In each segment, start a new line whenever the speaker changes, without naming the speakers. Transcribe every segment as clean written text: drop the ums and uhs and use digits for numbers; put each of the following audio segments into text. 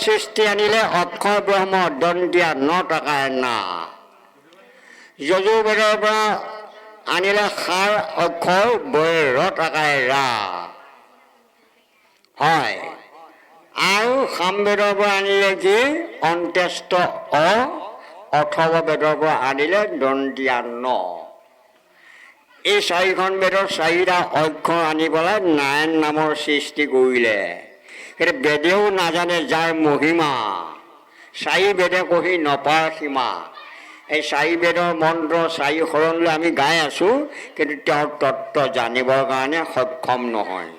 সৃষ্টি আনিলে অক্ষৰ ব্ৰহ্ম দন্তীয়া ন টকাৰ না। যজুৰ্বেদৰ পৰা আনিলে সাৰ অক্ষৰ বৈ ৰ টকাৰে ৰা হয়। আৰু সামবেদৰ পৰা আনিলে কি অন্ত্যেষ্ট অ, অথৰ্ব বেদৰ পৰা আনিলে দন্তীয়া ন। এই চাৰিখন বেদৰ চাৰিটা অক্ষৰ আনি পেলাই নাৰায়ণ নামৰ সৃষ্টি কৰিলে। সেইটো বেদেও নাজানে যাৰ মহিমা, চাৰি বেদে কহি নপাৰ সীমা। এই চাৰি বেদৰ মন্ত্ৰ চাৰি শৰণ লৈ আমি গাই আছোঁ, কিন্তু তেওঁৰ তত্ত্ব জানিবৰ কাৰণে সক্ষম নহয়।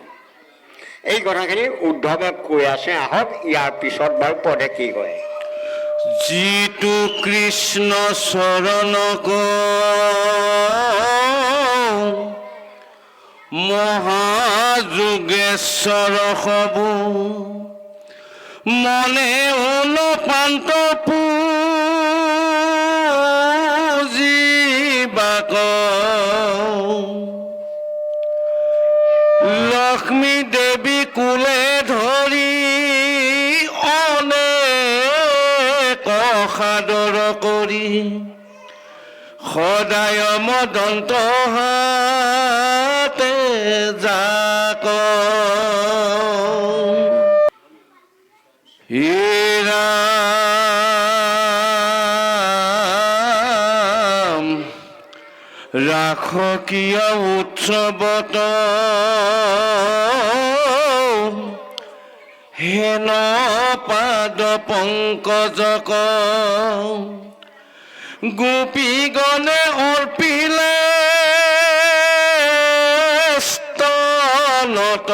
এই কথাখিনি উদ্ধৱে কৈ আছে, আহক ইয়াৰ পিছত বাৰু পদে কি কয়।
যিটো কৃষ্ণ চৰণক মহাযোগেশ্বৰ হবু মনে অনুপান্ত পুজিবাক লক্ষ্মী দেৱী কুলে ধৰি অনেক সাদৰ কৰি সদায় মদন্ত হাতে যাক ৰাম ৰাখ কিয় উৎসৱত হেন পাদ পংকজক গোপীগণে অৰ্পিলে স্তনত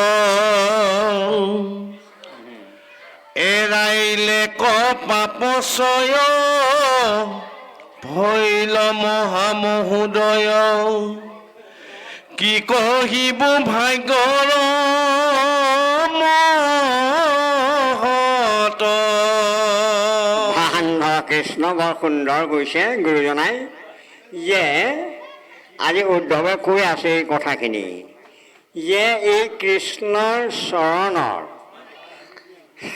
এৰাইলে কপাপচয় ভৈল মহামহোদয় কি কহিব ভাগ্যৰ মহত।
কৃষ্ণ বৰ সুন্দৰ কৈছে গুৰুজনাই, যে আজি উদ্ধৱে কৈ আছে এই কথাখিনি, যে এই কৃষ্ণৰ চৰণৰ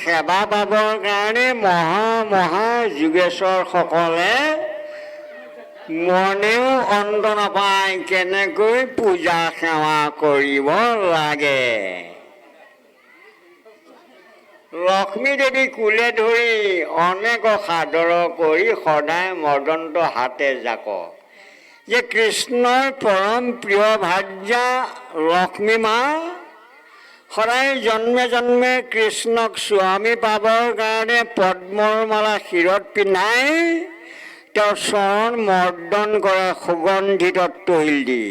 সেৱা পাবৰ কাৰণে মহা যোগেশ্বৰসকলে মনেও অন্ত নাপায় কেনেকৈ পূজা সেৱা কৰিব লাগে। লক্ষ্মী দেৱী কুলে ধৰি অনেক সাদৰ কৰি সদায় মদন্ত হাতে যাক। যে কৃষ্ণৰ পৰম প্ৰিয় ভাৰ্যা লক্ষ্মী মা সদায় জন্মে জন্মে কৃষ্ণক স্বামী পাবৰ কাৰণে পদ্মৰ মালা শিৰত পিন্ধাই তেওঁৰ চৰণ মৰ্দন কৰে সুগন্ধিত তৈল দি।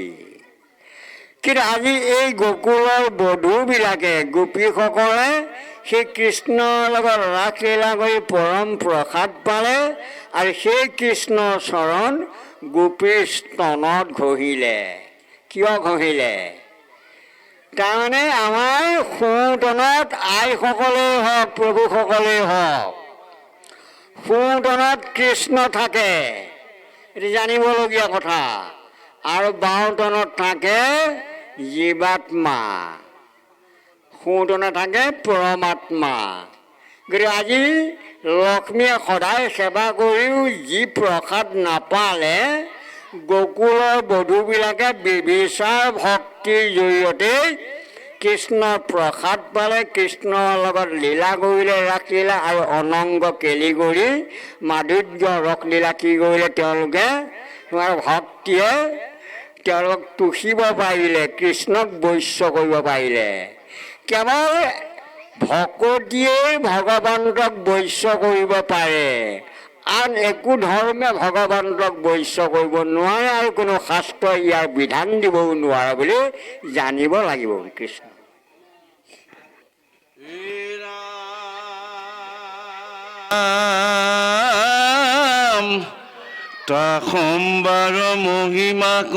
কিন্তু আজি এই গোকুলৰ বধূবিলাকে গোপীসকলে সেই কৃষ্ণৰ লগত ৰাসলীলা কৰি পৰম প্ৰসাদ পালে, আৰু সেই কৃষ্ণৰ চৰণ গোপীৰ স্তনত ঘঁহিলে। কিয় ঘঁহিলে? তাৰমানে আমাৰ সোঁতনত আইসকলেই হওক প্ৰভুসকলেই হওক, সোঁতনত কৃষ্ণ থাকে, এইটো জানিবলগীয়া কথা। আৰু বাওঁতনত থাকে জীৱাত্মা, সোঁতনে থাকে পৰমাত্মা। গতিকে আজি লক্ষ্মীয়ে সদায় সেৱা কৰিও যি প্ৰসাদ নাপালে, গোকুলৰ বধূবিলাকে বিবিচাৰ ভক্তিৰ জৰিয়তে কৃষ্ণৰ প্ৰসাদ পালে, কৃষ্ণৰ লগত লীলা কৰিলে, ৰাসলীলা আৰু অনংগ কেলি কৰি মাধুৰ্য ৰসলীলা কি কৰিলে, তেওঁলোকে তোমাৰ ভক্তিয়ে তেওঁলোক তুচিব পাৰিলে, কৃষ্ণক বৈশ্য কৰিব পাৰিলে। কেৱল ভকতিয়েই ভগৱন্তক বৈশ্য কৰিব পাৰে, আন একো ধৰ্মে ভগৱন্তক বৈশ্য কৰিব নোৱাৰে, আৰু কোনো শাস্ত্ৰই ইয়াৰ বিধান দিবও নোৱাৰে বুলি জানিব লাগিব। কৃষ্ণ
তা সোমবাৰ মহিমাক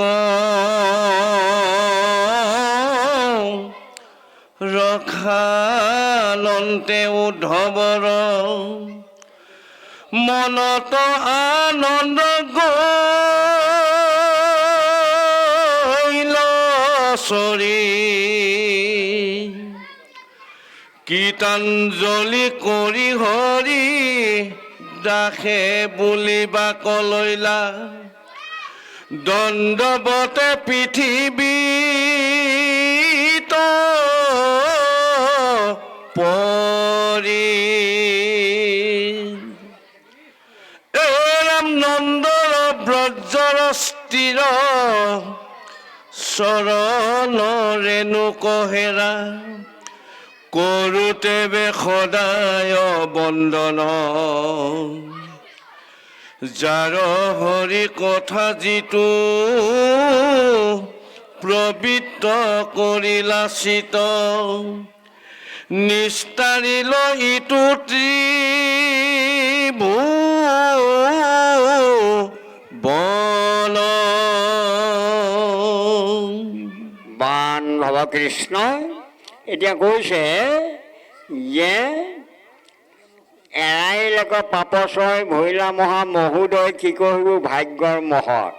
ৰখালন্তে উদ্ধৱৰ মনত আনন্দ গৈল চৰি গীতাঞ্জলি কৰি হৰি দাসে বুলিবা কলৈলা দণ্ডৱতে পৃথিৱীত পৰি ৰাম নন্দৰ ব্ৰজৰ স্থিৰ চৰণ ৰেণু কহেৰা কৰোতেবে সদায় বন্দন যাৰ হৰি কথা যিটো প্ৰবৃত্ত কৰিলা চিত নিস্তাৰিল ইটো ত্ৰিভুৱন।
বান ভৱ কৃষ্ণ এতিয়া কৈছে যে এৰাইলেক পাপচয় ভৈলা মহা মহোদয় কি কৰিব ভাগ্যৰ মহৎ।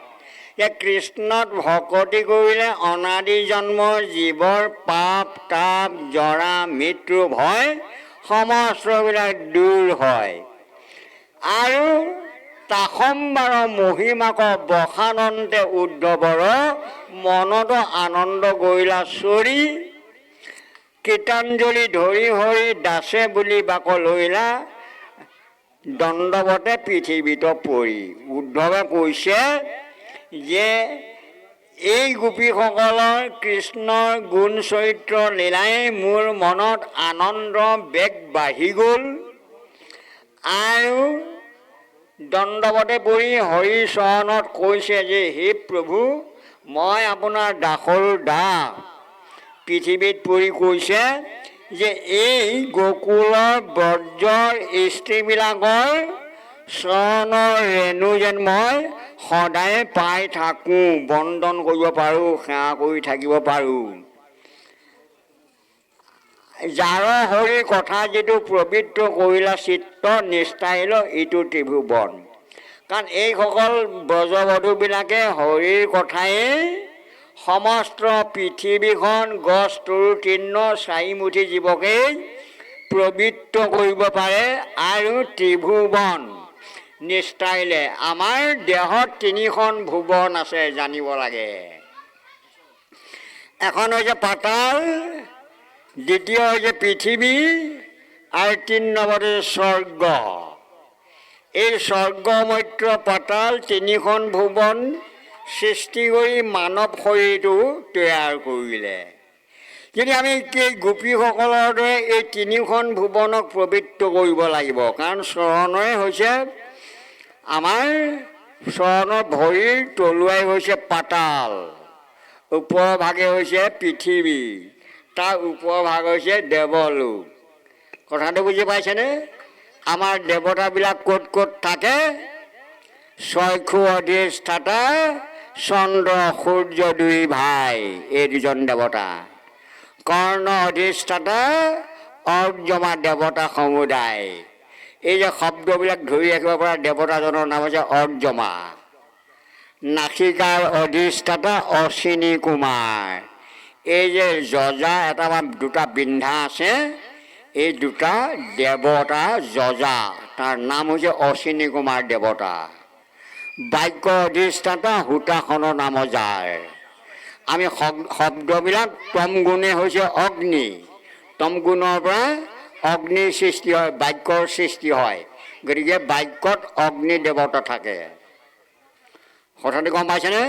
কৃষ্ণত ভকতি কৰিলে অনাদি জন্মৰ জীৱৰ পাপ তাপ জৰা মৃত্যু ভয় সমস্তবিলাক দূৰ হয় আৰু তাসম্বাৰ মহিমাক বসানন্তে উদ্ধৱৰ মনত আনন্দ গৰিলা চৰি গীতাঞ্জলি ধৰি হৰি দাসে বুলি বাক লৈলা দণ্ডৱতে পৃথিৱীত পৰি। উদ্ধৱে কৈছে যে এই গোপীসকলৰ কৃষ্ণৰ গুণ চৰিত্ৰ লীলাই মোৰ মনত আনন্দ বেগ বাঢ়ি গ'ল আৰু দণ্ডৱতে পৰি হৰি চৰণত কৈছে যে হে প্ৰভু মই আপোনাৰ দাসৰো দাস। পৃথিৱীত পৰি কৈছে যে এই গকুলৰ ব্ৰজৰ স্ত্ৰীবিলাকৰ চৰণৰ ৰেণু যেন মই সদায় পাই থাকোঁ, বন্দন কৰিব পাৰোঁ, সেৱা কৰি থাকিব পাৰোঁ। যাৰ হৰি কথা যিটো প্ৰবৃত্ত কৰিলা চিত্ত নিষ্ঠাৰিল ইটো ত্ৰিভুৱন। কাৰণ এইসকল ব্ৰজবধূবিলাকে হৰিৰ কথাই সমস্ত পৃথিৱীখন গছ তৰু তৃণ চাৰিমুঠি জীৱকেই প্ৰবৃত্ত কৰিব পাৰে আৰু ত্ৰিভুৱন নিষ্ঠাৰিলে। আমাৰ দেহত তিনিখন ভুৱন আছে জানিব লাগে। এখন হৈছে পাতাল, দ্বিতীয় হৈছে পৃথিৱী আৰু ৩ নম্বৰতে স্বৰ্গ। এই স্বৰ্গ মৰ্ত্য পাতাল তিনিখন ভুৱন সৃষ্টি কৰি মানৱ শৰীৰটো তৈয়াৰ কৰিলে। কিন্তু আমি এই গোপীসকলৰ দৰে এই তিনিখন ভুৱনক পবিত্ৰ কৰিব লাগিব। কাৰণ চৰণৰে হৈছে আমাৰ চৰণৰ ভৰিৰ তলুৱাই হৈছে পাতাল, ওপৰৰ ভাগে হৈছে পৃথিৱী, তাৰ ওপৰৰ ভাগ হৈছে দেৱলোক। কথাটো বুজি পাইছেনে? আমাৰ দেৱতাবিলাক ক'ত ক'ত থাকে? চক্ষু অধিষ্ঠাতা চন্দ্ৰ সূৰ্য দুই ভাই, এই দুজন দেৱতা। কৰ্ণ অধিষ্ঠাতা অৰ্যমা দেৱতা সমুদায়। এই যে শব্দবিলাক ধৰি ৰাখিব পৰা দেৱতাজনৰ নাম হৈছে অৰ্যমা। নাসিকাৰ অধিষ্ঠাতা অশ্বিনী কুমাৰ। এই যে যজা এটা বা দুটা বিন্ধা আছে, এই দুটা দেৱতা যজা, তাৰ নাম হৈছে অশ্বিনী কুমাৰ দেৱতা। বাক্য অধিষ্ঠাতা সূতাসনৰ নাম যাৰ। আমি শব্দবিলাক তম গুণে হৈছে অগ্নি, তম গুণৰ পৰা অগ্নিৰ সৃষ্টি হয়, বাক্যৰ সৃষ্টি হয়। গতিকে বাক্যত অগ্নি দেৱতা থাকে। কথাটো গম পাইছেনে?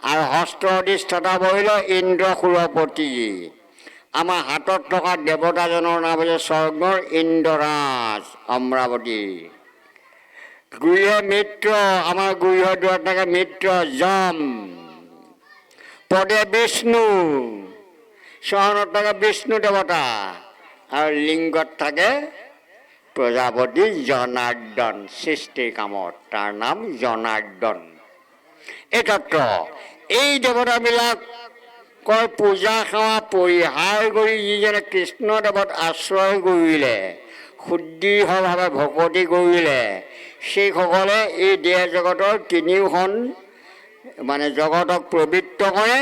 আৰু হস্ত অধিষ্ঠাতা বহিলে ইন্দ্ৰ সুৰপতি। আমাৰ হাতত থকা দেৱতাজনৰ নাম হৈছে স্বৰ্গৰ ইন্দ্ৰৰাজ অমৰাৱতী। গৃহ মিত্ৰ, আমাৰ গৃহ দুৱাৰত থাকে মিত্ৰ যম। পদে বিষ্ণু, চৰণত থাকে বিষ্ণু দেৱতা আৰু লিংগত থাকে প্ৰজাপতি জনাৰ্দন। সৃষ্টিৰ কামত তাৰ নাম জনাৰ্দন। এই তত্ত্ব এই দেৱতাবিলাকৰ পূজা সেৱা পৰিহাৰ কৰি যিজনে কৃষ্ণদেৱত আশ্ৰয় কৰিলে, শুদ্ধিভাৱে ভকতি কৰিলে, সেইসকলে এই দেহ জগতৰ তিনিওখন জগতক পবিত্ৰ কৰে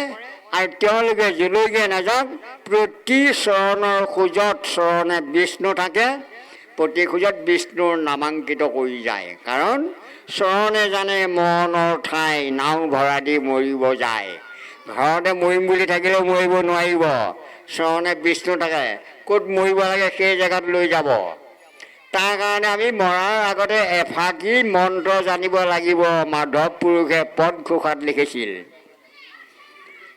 আৰু তেওঁলোকে যলৈকে নাযাওক প্ৰতি চৰণৰ খোজত চৰণে বিষ্ণু থাকে, প্ৰতি খোজত বিষ্ণুৰ নামাংকিত কৰি যায়। কাৰণ চৰণে জানে মনৰ ঠাই, নাও ভৰা দি মৰিব যায়। ঘৰতে মৰিম বুলি থাকিলেও মৰিব নোৱাৰিব, চৰণে বিষ্ণু থাকে, ক'ত মৰিব লাগে সেই জেগাত লৈ যাব। তাৰ কাৰণে আমি মৰাৰ আগতে এফাকি মন্ত্ৰ জানিব লাগিব। মাধৱ পুৰুষে পদঘোষাত লিখিছিল,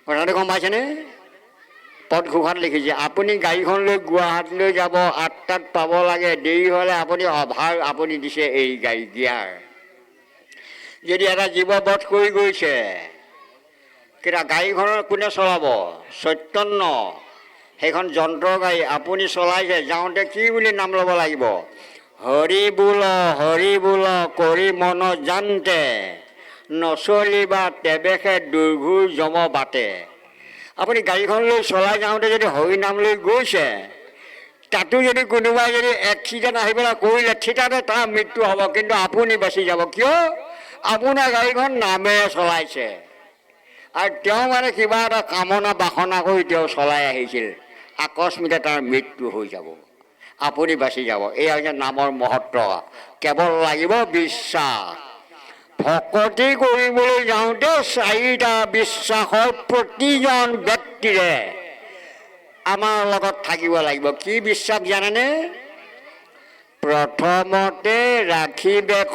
কথাটো গম পাইছেনে? পদঘোষাত লিখিছে, আপুনি গাড়ীখন লৈ গুৱাহাটীলৈ যাব, 8টাত পাব লাগে, দেৰি হ'লে আপুনি অভাৰ আপুনি দিছে এই গাড়ী গিয়াৰ। যদি এটা জীৱ বধ কৰি গৈছে, কেতিয়া গাড়ীখনৰ কোনে চলাব? চৈতন্য। সেইখন যন্ত্ৰ গাড়ী, আপুনি চলাইছে, যাওঁতে কি বুলি নাম ল'ব লাগিব? হৰি বোল কৰি মন জানতে, নচলিবা তেবেশে দুৰ্ঘুৰ যম বাটে। আপুনি গাড়ীখন লৈ চলাই যাওঁতে যদি হৰি নাম লৈ গৈছে, তাতো যদি কোনোবাই যদি এক্সিডেণ্ট আহি পেলাই কৰিলে, ঠিকতে তাৰ মৃত্যু হ'ব, কিন্তু আপুনি বাচি যাব। কিয়? আপোনাৰ গাড়ীখন নামেৰে চলাইছে, আৰু তেওঁ মানে কিবা এটা কামনা বাসনা কৰি তেওঁ চলাই আহিছিল, আকস্মিতে তাৰ মৃত্যু হৈ যাব, আপুনি বাচি যাব। এয়া হৈছে নামৰ মহত্ব। কেৱল লাগিব বিশ্বাস। ভকতি কৰিবলৈ যাওঁতে 4টা বিশ্বাসৰ প্ৰতিজন ব্যক্তিৰে আমাৰ লগত থাকিব লাগিব। কি বিশ্বাস জানেনে? প্ৰথমতে ৰাখিবেক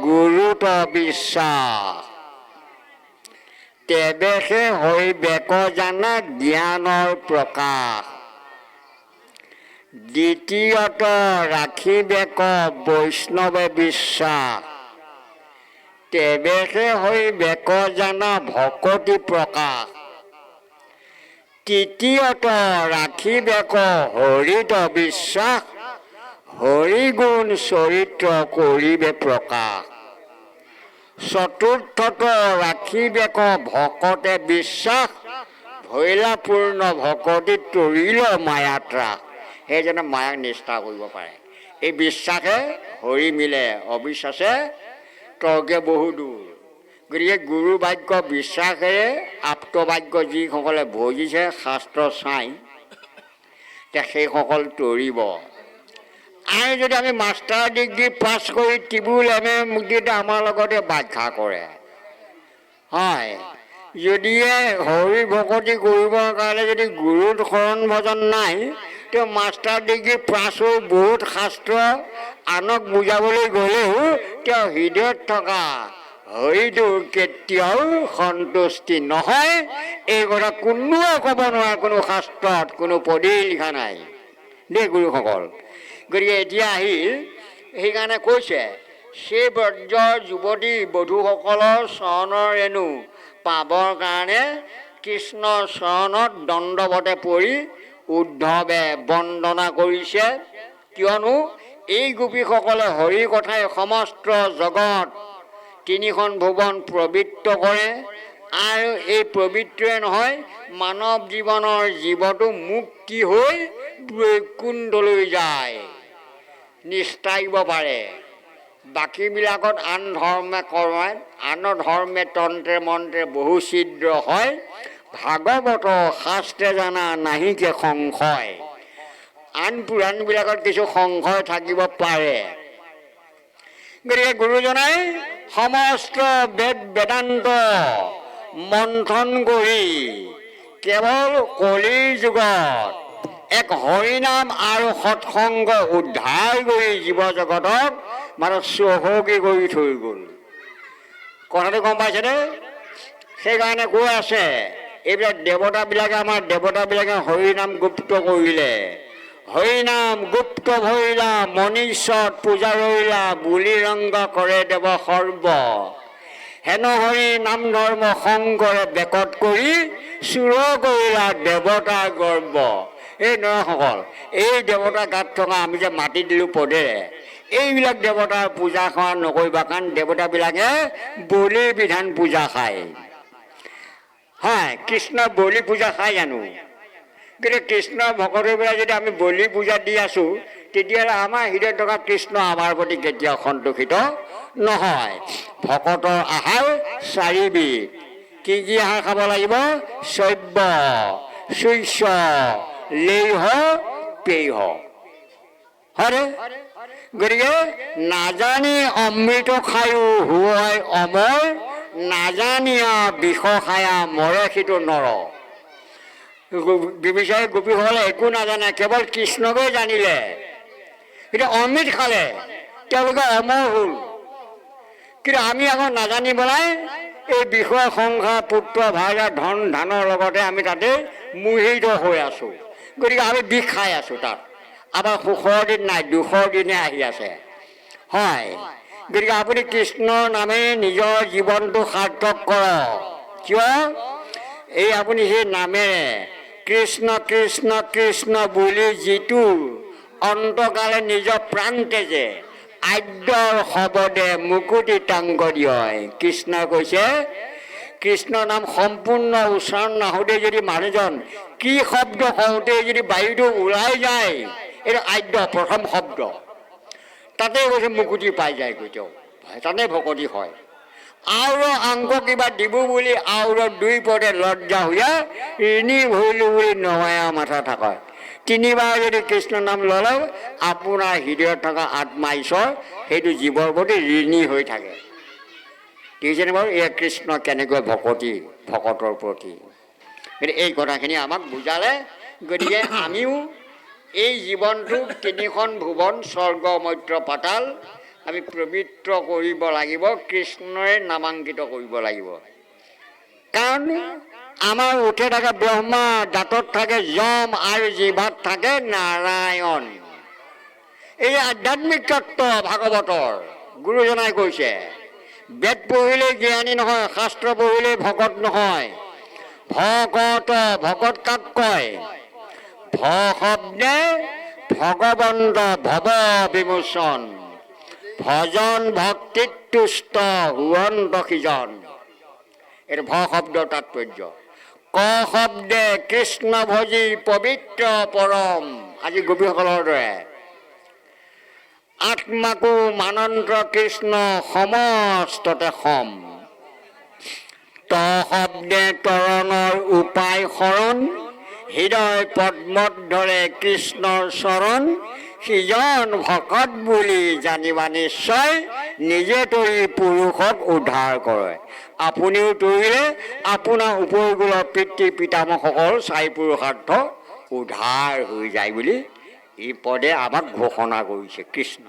গুৰুত বিশ্বাস, তেবেশে হৈবেক জানা জ্ঞানৰ প্ৰকাশ। দ্বিতীয়ত ৰাখিবেক বৈষ্ণৱে বিশ্বাস, তেবেশে হৈবেক জানা ভকতি প্ৰকাশ। তৃতীয়ত ৰাখিবেক হৰিত বিশ্বাস, হৰি গুণ চৰিত্ৰ কৰিবে প্ৰকাশ। চতুৰ্থত ৰাখিবেক ভকতে বিশ্বাস, ভৈলা পূৰ্ণ ভকতি তৰিল মায়া ত্ৰাস। সেইজনে মায়াক নিষ্ঠা কৰিব পাৰে। এই বিশ্বাসে হৰি মিলে, অবিশ্বাসে তৰ্কে বহু দূৰ। গতিকে গুৰু বাক্য বিশ্বাসেৰে আপ্ত বাক্য যিসকলে ভজিছে শাস্ত্ৰ চাই, সেইসকল তৰিব। আৰু যদি আমি মাষ্টাৰ ডিগ্ৰী পাছ কৰি টিবুল MA মুক্তিত আমাৰ লগতে ব্যাখ্যা কৰে, হয়, যদিহে হৰি ভকতি কৰিবৰ কাৰণে যদি গুৰুৰ শৰণ ভজন নাই, তেওঁ মাষ্টাৰ ডিগ্ৰী পাছ হৈ বহুত শাস্ত্ৰ আনক বুজাবলৈ গ'লেও তেওঁ হৃদয়ত থকা হৰিটো কেতিয়াও সন্তুষ্টি নহয়। এই কথা কোনোৱে ক'ব নোৱাৰে, কোনো শাস্ত্ৰত কোনো পদেই লিখা নাই দেই গুৰুসকল। গতিকে এতিয়া আহিল, সেইকাৰণে কৈছে, সেই ব্ৰজৰ যুৱতী বধূসকলৰ চৰণৰ ৰেণু পাবৰ কাৰণে কৃষ্ণৰ চৰণত দণ্ডৱতে পৰি উদ্ধৱে বন্দনা কৰিছে। কিয়নো এই গোপীসকলে হৰিৰ কথাই সমস্ত জগত 3খন ভুৱন পবিত্ৰ কৰে, আৰু এই পবিত্ৰই নহয়, মানৱ জীৱনৰ জীৱটো মুক্তি হৈ বৈকুণ্ঠলৈ যায়, নিষ্ঠাৰিব পাৰে। বাকীবিলাকত আন ধৰ্মে কৰ্মায়, আন ধৰ্মে তন্ত্ৰে মন্ত্ৰে বহু ছিদ্ৰ হয়, ভাগৱত শাস্ত্ৰে জানা নাহিকে সংশয়। আন পুৰাণবিলাকত কিছু সংশয় থাকিব পাৰে। গতিকে গুৰুজনাই সমস্ত বেদ বেদান্ত মন্থন কৰি কেৱল কলিৰ যুগত এক হৰিনাম আৰু সৎসংগ উদ্ধাৰ কৰি জীৱ জগতক মানে চহকী কৰি থৈ গ'ল। কথাটো গম পাইছেনে? সেইকাৰণে কৈ আছে, এইবিলাক দেৱতাবিলাকে আমাৰ দেৱতাবিলাকে হৰিনাম গুপ্ত কৰিলে, হৰিনাম গুপ্ত ভৰিলা মনীষত পূজা ৰৈলা, বুলি ৰংগ কৰে দেৱ সৰ্ব। হেন হৰি নাম ধৰ্ম সংকৰে বেকত কৰি, চুৰ কৰিলা দেৱতাৰ গৰ্ব। এই নৰসকল, এই দেৱতাৰ গাত থকা আমি যে মাতি দিলোঁ পদেৰে, এইবিলাক দেৱতাৰ পূজা সেৱা নকৰিবা, কাৰণ দেৱতাবিলাকে বলিৰ বিধান পূজা খায়। হয়, কৃষ্ণৰ বলি পূজা খায় জানো? গতিকে কৃষ্ণৰ ভকতবিলাক যদি আমি বলি পূজা দি আছোঁ, তেতিয়াহ'লে আমাৰ হৃদয়ত থকা কৃষ্ণ আমাৰ প্ৰতি কেতিয়াও সন্তোষিত নহয়। ভকতৰ আহাৰ 4 বিধ, কি কি আহাৰ খাব লাগিব? শৈব্য, শস্য, লেহ, পেহ। হয়নে? গতিকে নাজানি অমৃত খায়ো হুৱাই অমৰ, নাজানিয়া বিষ খায়া মৰে সিটো নৰ। বিবিচাৰী গোপীসকলে একো নাজানে, কেৱল কৃষ্ণকে জানিলে, কিন্তু অমৃত খালে তেওঁলোকে অমৰ হ'ল। কিন্তু আমি আকৌ নাজানি পেলাই এই বিষয় সংসাৰ পুত্ৰ ভাইৰা ধন ধানৰ লগতে আমি তাতে মোহিত হৈ আছোঁ। গতিকে আমি বিষ খাই আছোঁ তাত। আমাৰ সুখৰ দিন নাই, দুখৰ দিনে আহি আছে। হয়, গতিকে আপুনি কৃষ্ণৰ নামে নিজৰ জীৱনটো সাৰ্থক কৰক। কিয়? এই আপুনি সেই নামেৰে কৃষ্ণ কৃষ্ণ কৃষ্ণ বুলি যিটো অন্তকালে নিজৰ প্ৰাণ তেজে আদ্যৰ শবদে মুকুতি টাংগ দিয়। কৃষ্ণই কৈছে, কৃষ্ণ নাম সম্পূৰ্ণ উচ্চাৰণ নাহোঁতে যদি মানুহজন কি শব্দ কওঁতে যদি বায়ুটো ওলাই যায়, এইটো আদ্য প্ৰথম শব্দ, তাতে কৈছে মুকুতি পাই যায় কেতিয়াও, তাতে ভকতি হয়। আৰু আংক কিবা দিব বুলি আৰু দুই পদে লজ্জা হৈয়া ঋণী ভৰিলো বুলি নমায়া মাথা থাকক। তিনিবাৰ যদি কৃষ্ণ নাম ল'লে আপোনাৰ হৃদয়ত থকা আত্মা ঈশ্বৰ সেইটো জীৱৰ প্ৰতি ঋণী হৈ থাকে। দেখিছেনে বাৰু এয়া কৃষ্ণ কেনেকৈ ভকতি ভকতৰ প্ৰতি। গতিকে এই কথাখিনি আমাক বুজালে। গতিকে আমিও এই জীৱনটো তিনিখন ভুৱন স্বৰ্গ মৰ্ত্য পাতাল আমি পবিত্ৰ কৰিব লাগিব, কৃষ্ণৰে নামাংকিত কৰিব লাগিব। কাৰণ আমাৰ উঠে থাকে ব্ৰহ্মা, দাঁতত থাকে যম আৰু জিভাত থাকে নাৰায়ণ। এই আধ্যাত্মিক তত্ত্ব ভাগৱতৰ গুৰুজনাই কৈছে। বেদ পঢ়িলেই জ্ঞানী নহয়, শাস্ত্ৰ পঢ়িলেই ভকত নহয়। ভকত, ভকত কাক কয়? ভ শব্দে ভগৱন্ত ভৱ বিমোচন, ভজন ভক্তিত তুষ্ট হুৱন্ত সিজন। এইটো ভ শব্দৰ তাৎপৰ্য। ক শব্দে কৃষ্ণ ভজি পবিত্ৰ পৰম, আজি গোপীসকলৰ দৰে আত্মাকো মানন্ত কৃষ্ণ সমস্ততে সম। ত শব্দে তৰণৰ উপায় শৰণ, হৃদয় পদ্মত ধৰে কৃষ্ণৰ চৰণ। সিজন ভকত বুলি জানিবা নিশ্চয়, নিজে তৰি পুৰুষক উদ্ধাৰ কৰে। আপুনিও তৰিলে আপোনাৰ উপৰিগুলৰ পিতৃ পিতামহসকল চাৰি পুৰুষাৰ্থ উদ্ধাৰ হৈ যায় বুলি এই পদে আমাক ঘোষণা কৰিছে কৃষ্ণ।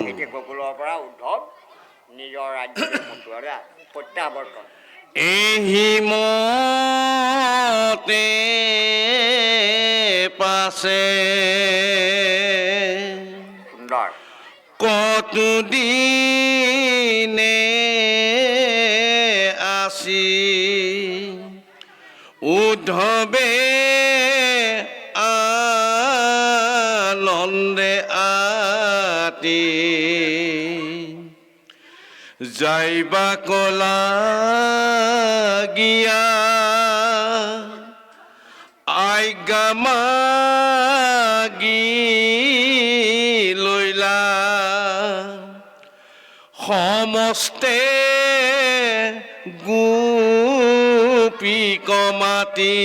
এতিয়া গকুলৰ পৰা উদ্ধৱ নিজৰ ৰাজ্যলৈ মথুৰালৈ প্ৰত্যাৱৰ্তন।
এহি মতে পাছে
সুন্দৰ।
কতু দিনে আসি উদ্ধৱে আনন্দে আতি যাইবা কলাগিয়া আজ্ঞা মাগি লইলা সমস্তে গোপীক মাতি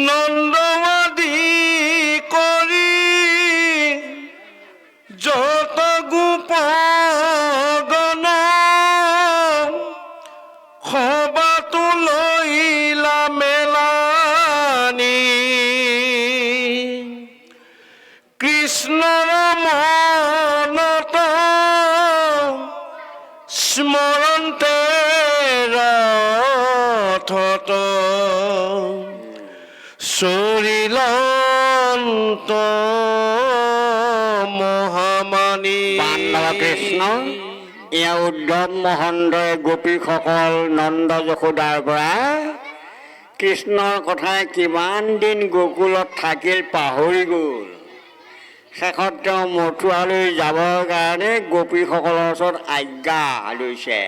নন্দবাদী কৰি যত গোপগণ সবাতো লইলা মেলানি কৃষ্ণৰ মনত স্মৰণতে ৰথত চৰিলন্ত মহামানী।
কৃষ্ণ এয়া উদ্ধৱ মহন্তই গোপীসকল নন্দ যশোদাৰ পৰা কৃষ্ণৰ কথাই কিমান দিন গকুলত থাকিল পাহৰি গ'ল। শেষত তেওঁ মথুৰালৈ যাবৰ কাৰণে গোপীসকলৰ ওচৰত আজ্ঞা লৈছে,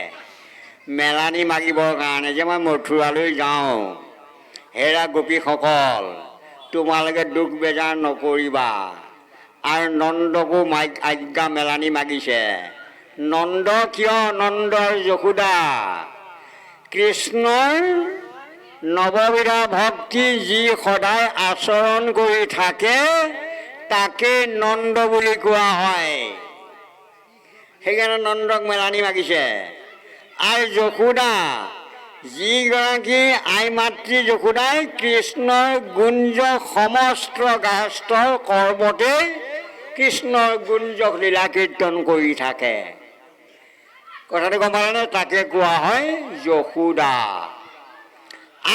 মেলানি মাগিবৰ কাৰণে যে মই মথুৰালৈ যাওঁ। হেৰা গোপীসকল, তোমালোকে দুখ বেজাৰ নকৰিবা, আৰু নন্দকো আজ্ঞা মেলানি মাগিছে। নন্দ কিয়? নন্দ আৰু যশোদা কৃষ্ণৰ নৱবিধা ভক্তি যি সদায় আচৰণ কৰি থাকে তাকে নন্দ বুলি কোৱা হয়। সেইকাৰণে নন্দক মেলানি মাগিছে। আৰু যশোদা যিগৰাকী আই মাতৃ যশোদাই কৃষ্ণৰ গুঞ্জ সমস্ত গাহস্থৰ কৰ্মতে কৃষ্ণৰ গুঞ্জক লীলা কীৰ্তন কৰি থাকে। কথাটো গম পালেনে? তাকে কোৱা হয় যশোদা।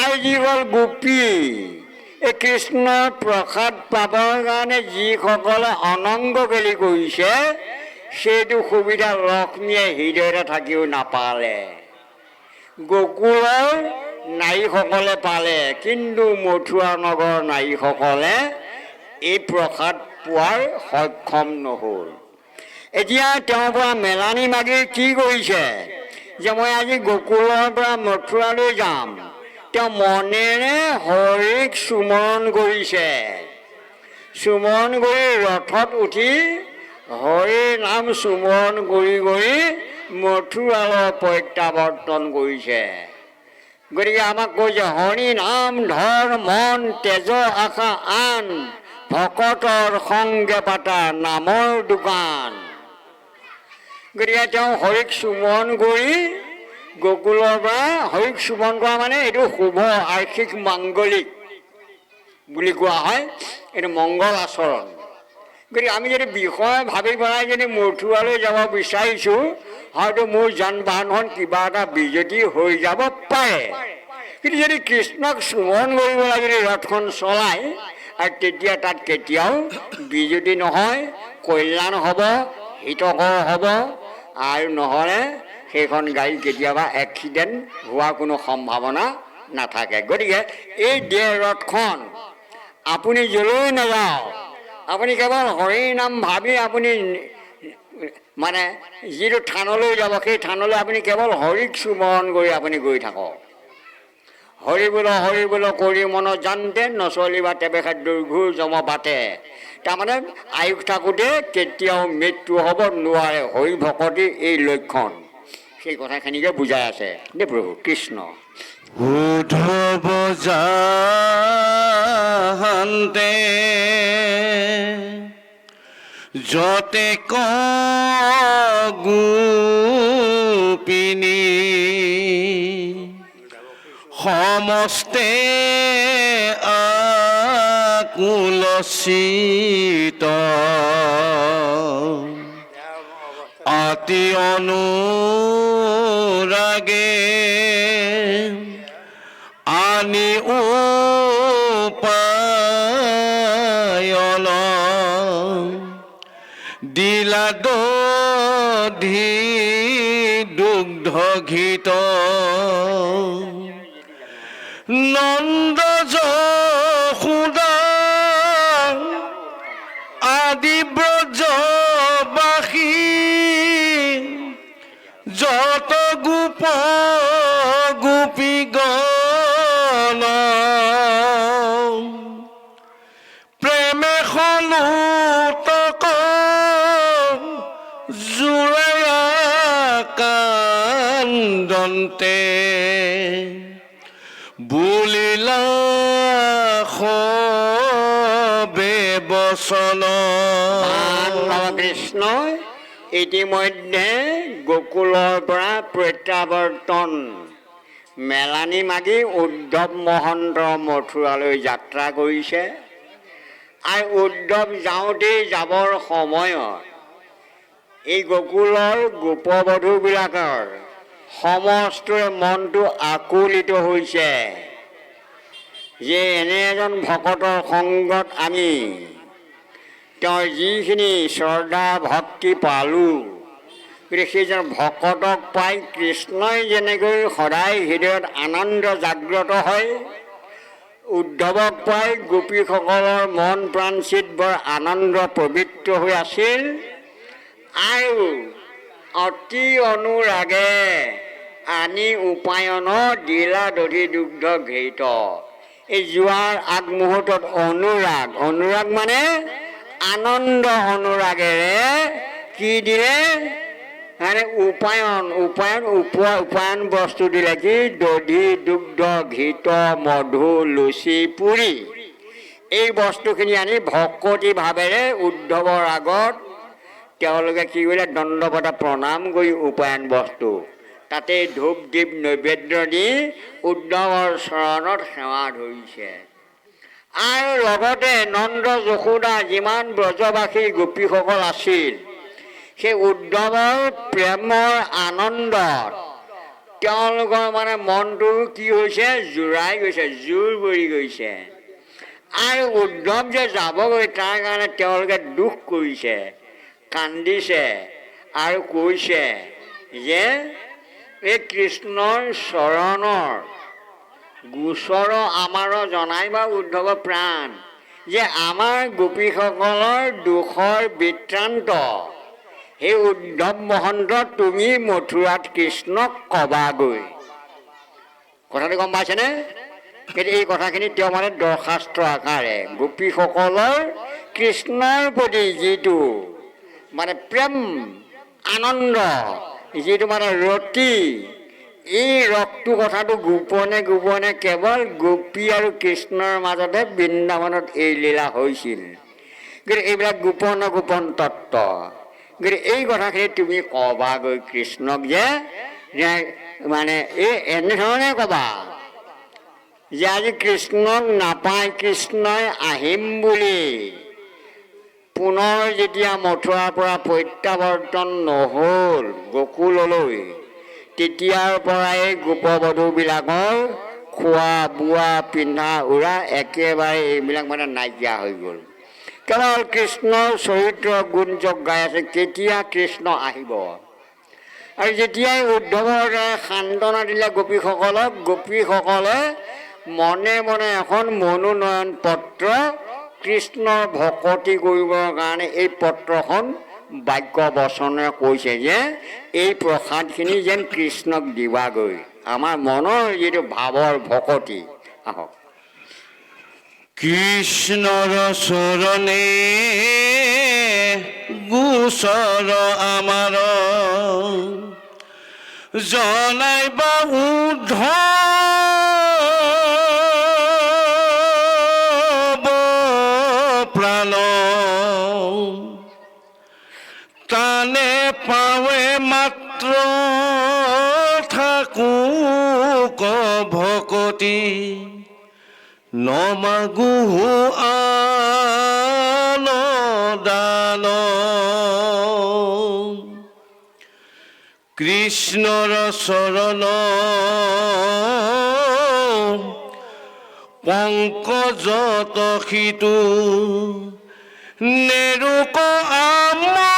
আৰু যিসকল গোপী এই কৃষ্ণৰ প্ৰসাদ পাবৰ কাৰণে যিসকলে অনংগ গেলি কৰিছে সেইটো সুবিধা লক্ষ্মীয়ে হৃদয়তে থাকিও নাপালে। গকুলৰ নাৰীসকলে পালে, কিন্তু মথুৰা নগৰৰ নাৰীসকলে এই প্ৰসাদ পোৱাৰ সক্ষম নহ'ল। এতিয়া তেওঁৰ পৰা মেলানি মাগি কি কৰিছে যে মই আজি গকুলৰ পৰা মথুৰালৈ যাম। তেওঁ মনেৰে হৰিক সুমৰণ কৰিছে। সুমৰণ কৰি ৰথত উঠি হৰিৰ নাম সুমৰণ কৰি কৰি মথুৰালৈ প্ৰত্যাৱৰ্তন কৰিছে। গতিকে আমাক কৈছে হৰি নাম ধৰ মন তেজ আশা আন ভকতৰ সংগে পাতা নামৰ দোকান। গতিকে তেওঁ হৰিক সুমৰণ কৰি গকুলৰ পৰা হৰিক সুমৰণ কৰা মানে এইটো শুভ আৰ্শিক মাংগলিক বুলি কোৱা হয়। এইটো মংগল আচৰণ। গতিকে আমি যদি বিষয় ভাবি পেলাই যদি মথুৰালৈ যাব বিচাৰিছোঁ হয়তো মোৰ যান বাহনখন কিবা এটা বিজুতি হৈ যাব পাৰে। কিন্তু যদি কৃষ্ণক সুমৰণ কৰিবলৈ যদি ৰথখন চলায় আৰু তেতিয়া তাত কেতিয়াও বিজুতি নহয়, কল্যাণ হ'ব, হিতকৰ হ'ব। আৰু নহ'লে সেইখন গাড়ী কেতিয়াবা এক্সিডেণ্ট হোৱাৰ কোনো সম্ভাৱনা নাথাকে। গতিকে এই দেহ ৰথখন আপুনি যলৈ নাযাওক আপুনি কেৱল হৰিৰ নাম ভাবি আপুনি মানে যিটো থানলৈ যাব সেই থানলৈ আপুনি কেৱল হৰিক সুমৰণ কৰি আপুনি গৈ থাকক। হৰি বোল কৰি মনত জানতে নচলিবা তেবেখাত দুৰ্ঘূৰ যম বাটে। তাৰমানে আয়ুস থাকোঁতে কেতিয়াও মৃত্যু হ'ব নোৱাৰে। হৰি ভকতি এই লক্ষণ। সেই কথাখিনিকে বুজাই আছে দেই প্ৰভু কৃষ্ণ।
উদ্ধৱ যাহান্তে যতে গোপিনী সমস্তে আকুলচিত অতি অনুৰাগে আনি উপায়ন দিলা দধি দুগ্ধ ঘৃত নন্দ যশোদা আদি ব্ৰজবাসী যত গোপ গোপীগণ প্ৰেমে সলুতক জোৰা কান্দন্তে বুলিলা সবে বচন।
কৃষ্ণই ইতিমধ্যে গকুলৰ পৰা প্ৰত্যাৱৰ্তন মেলানি মাগি উদ্ধৱ মহন্ত মথুৰালৈ যাত্ৰা কৰিছে। আৰু উদ্ধৱ যাওঁতেই যাবৰ সময়ত এই গকুলৰ গোপবধূবিলাকৰ সমস্তৰে মনটো আকুলিত হৈছে যে এনে এজন ভকতৰ সংগত আমি তেওঁৰ যিখিনি শ্ৰদ্ধা ভক্তি পালোঁ, গতিকে সেইজন ভকতক পাই কৃষ্ণই যেনেকৈ সদায় হৃদয়ত আনন্দ জাগ্ৰত হয়, উদ্ধৱক পাই গোপীসকলৰ মন প্ৰাণ চিত বৰ আনন্দ পবিত্ৰ হৈ আছিল। আৰু অতি অনুৰাগে আনি উপায়ন দিলা দধি দুগ্ধ ঘৃত। এই যোৱাৰ আগমুহূৰ্তত অনুৰাগ মানে আনন্দ অনুৰাগেৰে কি দিলে মানে উপায়ন বস্তু দিলে কি দধি দুগ্ধ ঘৃত মধু লুচি পুৰি এই বস্তুখিনি আনি ভকতি ভাৱেৰে উদ্ধৱৰ আগত তেওঁলোকে কি কৰিলে দণ্ডৱত প্ৰণাম কৰি উপায়ন বস্তু তাতে ধূপ দীপ নৈবেদ্য দি উদ্ধৱৰ চৰণত সেৱা ধৰিছে। আৰু লগতে নন্দ যশোদা যিমান ব্ৰজবাসী গোপীসকল আছিল সেই উদ্ধৱৰ প্ৰেমৰ আনন্দত তেওঁলোকৰ মানে মনটো কি হৈছে জোৰাই গৈছে, জোৰ পৰি গৈছে। আৰু উদ্ধৱ যে যাবগৈ তাৰ কাৰণে তেওঁলোকে দুখ কৰিছে, কান্দিছে আৰু কৈছে যে এই কৃষ্ণৰ চৰণৰ গোচৰ আমাৰ জনাইবা উদ্ধৱ প্ৰাণ যে আমাৰ গোপীসকলৰ দুখৰ বৃত্তান্ত সেই উদ্ধৱ মহন্ত তুমি মথুৰাত কৃষ্ণক কবাগৈ। কথাটো গম পাইছেনে? কিন্তু এই কথাখিনি তেওঁ মানে দৰখাস্ত আকাৰে গোপীসকলৰ কৃষ্ণৰ প্ৰতি যিটো মানে প্ৰেম আনন্দ যিটো মানে ৰতি এই ৰসটো কথাটো গোপনে গোপনে কেৱল গোপী আৰু কৃষ্ণৰ মাজতে বৃন্দাবনত এই লীলা হৈছিল। কিন্তু এইবিলাক গোপন তত্ত্ব। কিন্তু এই কথাখিনি তুমি কবাগৈ কৃষ্ণক যে মানে এই এনেধৰণে কবা যে আজি কৃষ্ণক নাপায়, কৃষ্ণই আহিম বুলি পুনৰ যেতিয়া মথুৰাৰ পৰা প্ৰত্যাৱৰ্তন নহ'ল গকুললৈ তেতিয়াৰ পৰাই গোপবধূবিলাকৰ খোৱা বোৱা পিন্ধা উৰা একেবাৰে এইবিলাক মানে নাইকিয়া হৈ গ'ল। কেৱল কৃষ্ণৰ চৰিত্ৰ গুণযোগ গাই আছে কেতিয়া কৃষ্ণ আহিব। আৰু যেতিয়াই উদ্ধৱৰ দ্বাৰা সান্তনা দিলে গোপীসকলক, গোপীসকলে মনে মনে এখন মনোনয়ন পত্ৰ কৃষ্ণৰ ভকতি কৰিবৰ কাৰণে এই পত্ৰখন বাক্য বচনেৰে কৈছে যে এই প্ৰসাদখিনি যেন কৃষ্ণক দিবাগৈ, আমাৰ মনৰ যিটো ভাৱৰ ভকতি। আহক
কৃষ্ণৰ চৰণে গোচৰ আমাৰ জনাইবা উদ্ধৱ প্ৰাণ তানে পাৱে মাত্ৰ থাকোক ভকতি নমাগো আন দান কৃষ্ণৰ চৰণ পংকজত সিটো নেৰুক আমাৰ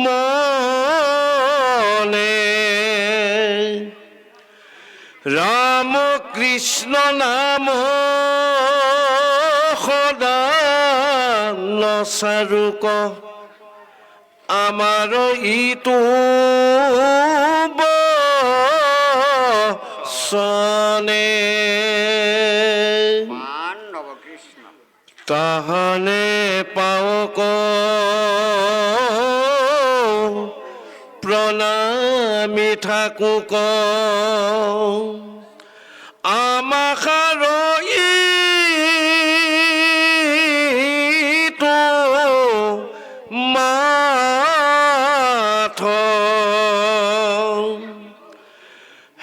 মনে ৰাম কৃষ্ণ নাম সদা নচাৰুক আমাৰ ইটো বচনে
মানৱ কৃষ্ণ
তাহানে পাওক প্ৰণামী থাকোক আমাখাৰ ইটো মাথ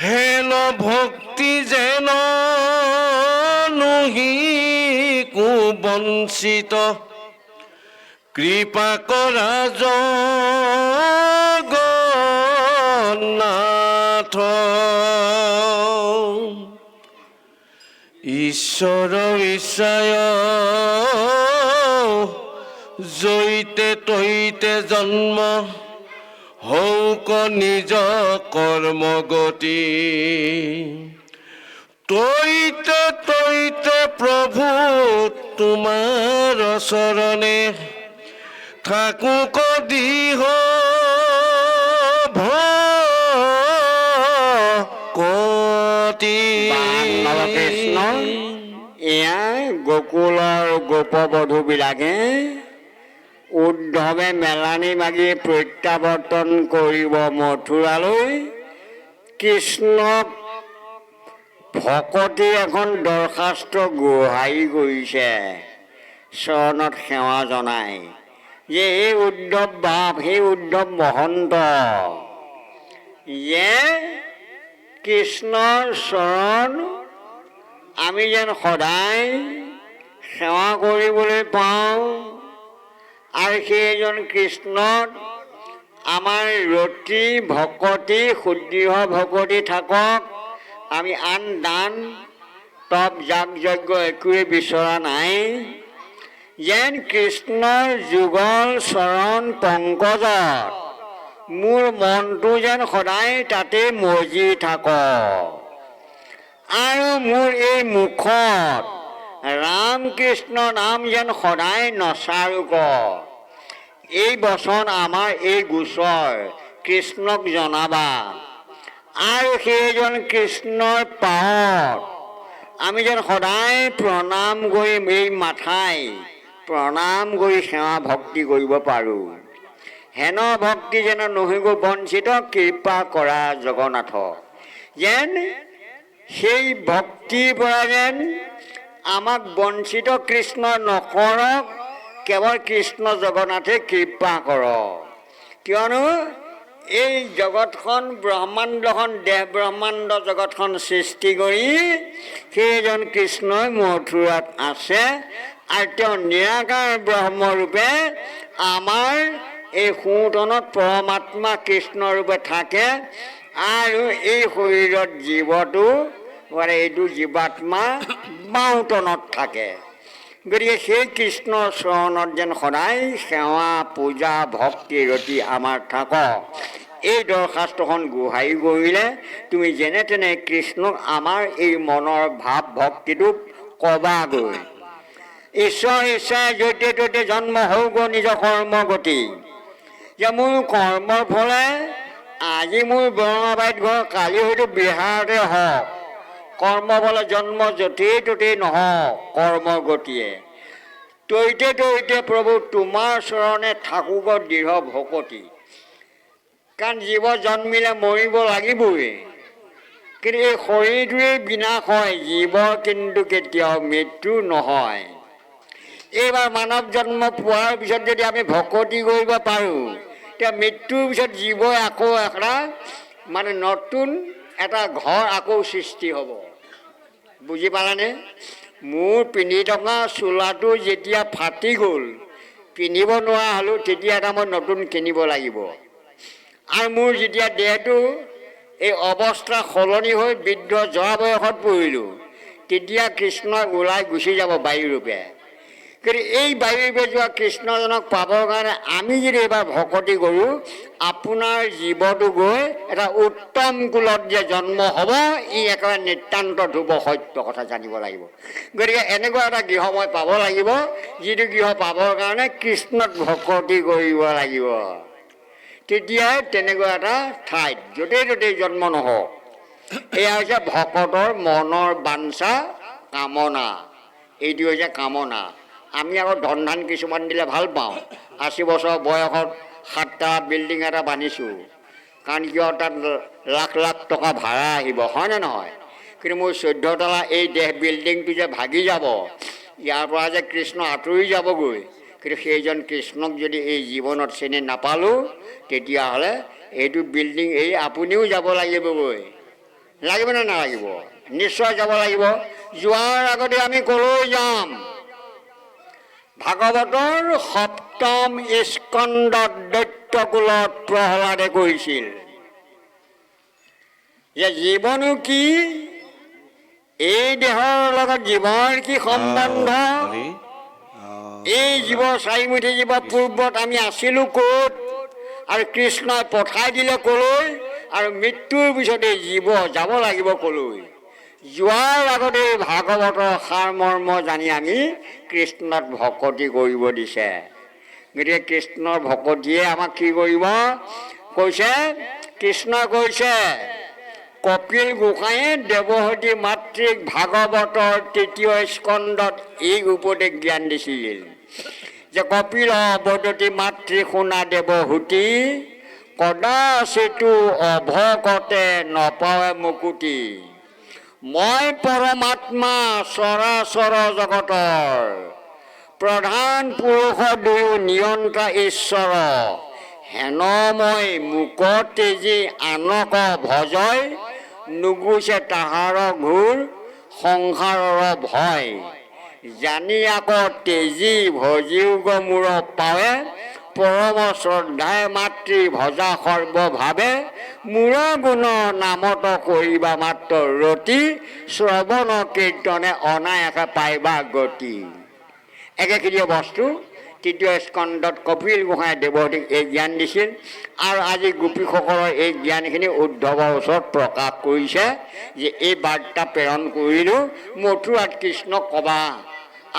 হেন ভক্তি যেন নুহি কুবঞ্চিত কৃপা কৰা জগন্নাথ ঈশ্বৰ ইচ্ছায় জৈতে তৈতে জন্ম হৌক নিজ কৰ্মগতি তৈতে তৈতে প্ৰভু তোমাৰ চৰণে থাকোক দিহ ভকতি।
কৃষ্ণ এয়া গোকুলৰ গোপবধূবিলাকে উদ্ধৱে মেলানি মাগি প্ৰত্যাৱৰ্তন কৰিব মথুৰালৈ। কৃষ্ণক ভকতি এখন দৰখাস্ত গোহাৰি কৰিছে, চৰণত সেৱা জনাই যে সেই উদ্ধৱ বাপ, সেই উদ্ধৱ মহন্ত যে কৃষ্ণৰ চৰণ আমি যেন সদায় সেৱা কৰিবলৈ পাওঁ, আৰু সেইজন কৃষ্ণত আমাৰ ৰতি ভকতি শুদ্ধিহ ভকতি থাকক। আমি আন দান তপ যাগ যজ্ঞ একোৱে বিচৰা নাই। যেন কৃষ্ণৰ যুগল চৰণ পংকজত মোৰ মনটো যেন সদায় তাতে মজি থাকক, আৰু মোৰ এই মুখত ৰাম কৃষ্ণ নাম যেন সদায় নচাৰোক। এই বচন আমাৰ এই গোচৰ কৃষ্ণক জনাবা, আৰু সেইজন কৃষ্ণৰ পাৱত আমি যেন সদায় প্ৰণাম কৰি এই মাথাই প্ৰণাম কৰি সেৱা ভক্তি কৰিব পাৰোঁ। হেন ভক্তি যেন নহিব বঞ্চিত, কৃপা কৰা জগন্নাথ। যেন সেই ভক্তিৰ পৰা যেন আমাক বঞ্চিত কৃষ্ণ নকৰক, কেৱল কৃষ্ণ জগন্নাথে কৃপা কৰক। কিয়নো এই জগতখন ব্ৰহ্মাণ্ডখন দেহ ব্ৰহ্মাণ্ড জগতখন সৃষ্টি কৰি সেইজন কৃষ্ণই মথুৰাত আছে, আৰু তেওঁ নিৰাকাৰ ব্ৰহ্মৰূপে আমাৰ এই সোঁতনত পৰমাত্মা কৃষ্ণৰূপে থাকে, আৰু এই শৰীৰত জীৱটো এইটো জীৱাত্মা বাওঁতনত থাকে। গতিকে সেই কৃষ্ণৰ চৰণত যেন সদায় সেৱা পূজা ভক্তি ৰতি আমাৰ থাকক, এই দৰখাস্তখন গোহাৰি কৰিলে তুমি যেনে তেনে কৃষ্ণক আমাৰ এই মনৰ ভাৱ ভক্তিটো কবাগৈ। ঈশ্বৰ ইচ্ছাই য'তে ত'তে জন্ম হওক নিজ কৰ্ম গতি। যে মোৰ কৰ্মৰ ফলে আজি মোৰ বৰঙাবাৰীত ঘৰ, কালি হয়তো বিহাৰতে হওক, কৰ্ম ফলে জন্ম য'তেই ত'তেই নহওক কৰ্মৰ গতিয়ে। তৈতে তৈতে প্ৰভু তোমাৰ চৰণে থাকোক দৃঢ় ভকতি। কাৰণ জীৱ জন্মিলে মৰিব লাগিবই, কিন্তু এই শৰীৰটোৱেই বিনাশ হয়, জীৱৰ কিন্তু কেতিয়াও মৃত্যু নহয়। এইবাৰ মানৱ জন্ম পোৱাৰ পিছত যদি আমি ভকতি কৰিব পাৰোঁ, তেতিয়া মৃত্যুৰ পিছত জীৱই আকৌ এটা নতুন এটা ঘৰ আকৌ সৃষ্টি হ'ব। বুজি পালানে? মোৰ পিন্ধি থকা চোলাটো যেতিয়া ফাটি গ'ল, পিন্ধিব নোৱাৰা হ'লোঁ, তেতিয়া এটা মই নতুন কিনিব লাগিব। আৰু মোৰ যেতিয়া দেহটো এই অৱস্থা সলনি হৈ বৃদ্ধ যোৱা বয়সত পৰিলোঁ, তেতিয়া কৃষ্ণই ওলাই গুচি যাব বায়ুৰূপে। কিন্তু এই বায়ুৰূপে যোৱা কৃষ্ণজনক পাবৰ কাৰণে আমি যদি এইবাৰ ভকতি কৰোঁ, আপোনাৰ জীৱটো গৈ এটা উত্তম কুলত যে জন্ম হ'ব, ই একেবাৰে নিতান্ত ধ্ৰুৱ সত্য কথা জানিব লাগিব। গতিকে এনেকুৱা এটা গৃহ মই পাব লাগিব, যিটো গৃহ পাবৰ কাৰণে কৃষ্ণক ভকতি কৰিব লাগিব। তেতিয়াই তেনেকুৱা এটা ঠাইত য'তেই ত'তেই জন্ম নহওক, এয়া হৈছে ভকতৰ মনৰ বাঞ্ছা কামনা। এইটো হৈছে কামনা। আমি আকৌ ধন ধান কিছুমান দিলে ভাল পাওঁ। 80 বছৰ বয়সত 7টা বিল্ডিং এটা বান্ধিছোঁ, কাৰণ কিয় তাত লাখ লাখ টকা ভাড়া আহিব, হয়নে নহয়? কিন্তু মোৰ 14 তলা এই দেহ বিল্ডিংটো যে ভাগি যাব, ইয়াৰ পৰা যে কৃষ্ণ আঁতৰি যাবগৈ, কিন্তু সেইজন কৃষ্ণক যদি এই জীৱনত চিনি নাপালোঁ, তেতিয়াহ'লে এইটো বিল্ডিং এই আপুনিও যাব লাগিবগৈ। লাগিবনে নালাগিব? নিশ্চয় যাব লাগিব। যোৱাৰ আগতে আমি ক'লৈ যাম? ভাগৱতৰ 7ম স্কন্ধত দৈত্যকুলত প্ৰহ্লাদে কৈছিল যে জীৱনো কি, এই দেহৰ লগত জীৱৰ কি সম্বন্ধ, এই জীৱ চাৰিমুঠি জীৱ পূৰ্বত আমি আছিলোঁ ক'ত, আৰু কৃষ্ণই পঠাই দিলে ক'লৈ, আৰু মৃত্যুৰ পিছতে জীৱ যাব লাগিব ক'লৈ। যোৱাৰ আগতে ভাগৱতৰ সাৰ মৰ্ম জানি আমি কৃষ্ণত ভকতি কৰিব দিছে। গতিকে কৃষ্ণৰ ভকতিয়ে আমাক কি কৰিব কৈছে? কৃষ্ণই কৈছে, কপিল গোসাঁয়ে দেৱহতী মাত মাতৃক ভাগৱতৰ ৩য় স্কন্ধত এই উপদেশ জ্ঞান দিছিল যে কপিল বদতি মাতৃ শুনা দেৱহূতি কদাচিতো অভকতে নপাৱে মুকুতি। মই পৰমাত্মা চৰাচৰ জগতৰ প্ৰধান পুৰুষ দুয়ো নিয়ন্ত্ৰা ঈশ্বৰ হেন মই মুক তেজী আনক ভজয় নুগুছে তাহাৰ ঘূৰ সংসাৰৰ ভয়। জানি আকৌ তেজী ভজিউগ মূৰ পাৱে পৰম শ্ৰদ্ধাই মাতৃ ভজা সৰ্বভাৱে মূৰ গুণ নামত কৰিবা মাত্ৰ ৰতি শ্ৰৱণ কীৰ্তনে অনায়াসে পাইবা গতি। একেখিনি বস্তু ৩য় স্কন্ধত কপিল গোসাঁই দেৱহূতিক এই জ্ঞান দিছিল আৰু আজি গোপীসকলৰ এই জ্ঞানখিনি উদ্ধৱৰ ওচৰত প্ৰকাশ কৰিছে যে এই বাৰ্তা প্ৰেৰণ কৰিলোঁ মথুৰাত কৃষ্ণক ক'বা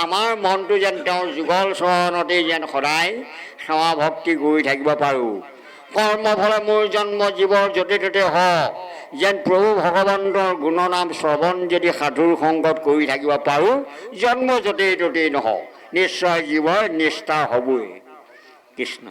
আমাৰ মনটো যেন তেওঁৰ যুগল চৰণতেই যেন সদায় সেৱা ভক্তি কৰি থাকিব পাৰোঁ। কৰ্মফলে মোৰ জন্ম জীৱৰ য'তে ত'তে হওক যেন প্ৰভু ভগৱন্তৰ গুণনাম শ্ৰৱণ যদি সাধুৰ সংগত কৰি থাকিব পাৰোঁ জন্ম য'তেই ত'তেই নহওক নিশ্চয় জীৱৰ নিষ্ঠা হ'বই। কৃষ্ণ।